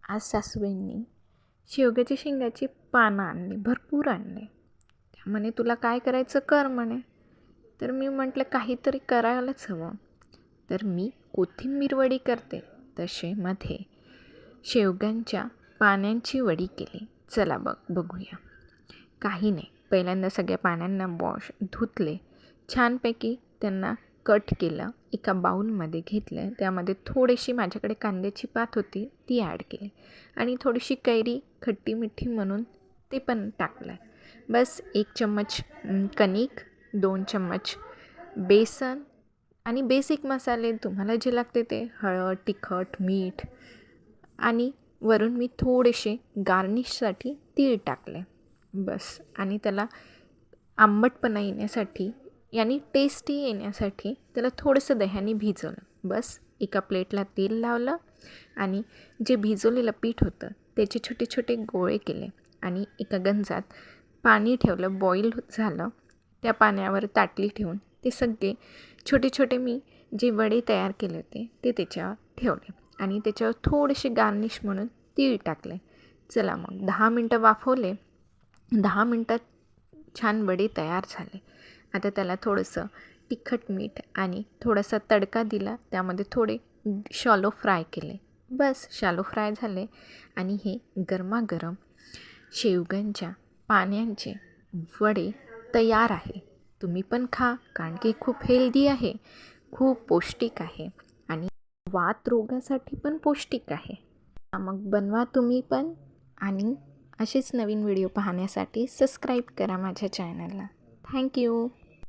आज सासूबाईंनी शेवग्याच्या शेंगाची पानं आणली, भरपूर आणले. म्हणे तुला काय करायचं कर म्हणे. तर मी म्हटलं काहीतरी करायलाच हवं. तर मी कोथिंबीर वडी करते तसे मध्ये शेवग्यांच्या पानांची वडी केली. चला बघूया. काही नाही, पहिल्यांदा सगळ्या पानांना धुतले, छानपैकी त्यांना कट केलं, एका बाऊलमध्ये घेतलं. त्यामध्ये थोडीशी माझ्याकडे कांद्याची पात होती ती ॲड केली आणि थोडीशी कैरी खट्टी मिठी म्हणून ते पण टाकलं. बस 1 चम्मच कणिक, 2 चम्मच बेसन आणि बेसिक मसाले तुम्हाला जे लागते ते हळद, तिखट, मीठ आणि वरून मी थोडेसे गार्निशसाठी तीळ टाकले. बस आणि त्याला आंबटपणा येण्यासाठी यानी टेस्टी येण्यासाठी त्याला थोडंसं दह्याने भिजवलं. बस एका प्लेटला तेल लावलं आणि जे भिजवलेलं पीठ होतं त्याचे छोटे छोटे गोळे केले आणि एका गंजात पाणी ठेवलं. बॉईल झालं, त्या पाण्यावर ताटली ठेवून ते सगळे छोटे छोटे मी जे वडे तयार केले होते ते त्याच्यावर ठेवले आणि त्याच्यावर थोडेसे गार्निश म्हणून तीळ टाकले. चला मग 10 मिनटं वाफवले. 10 मिनटात छान वडे तयार झाले. आता त्याला थोडंसं तिखट मीठ आणि थोडासा तडका दिला. त्यामध्ये थोडे शॅलो फ्राय केले. बस शॅलो फ्राय झाले आणि हे गरमागरम शेवग्यांच्या पानांचे वडे तयार आहे. तुम्ही पण खा, कारण की खूप हेल्दी आहे, खूप पौष्टिक आहे आणि वात रोगासाठी पण पौष्टिक आहे. मग बनवा तुम्ही पण आणि असेच नवीन व्हिडिओ पाहण्यासाठी सबस्क्राईब करा माझ्या चॅनलला. थँक्यू.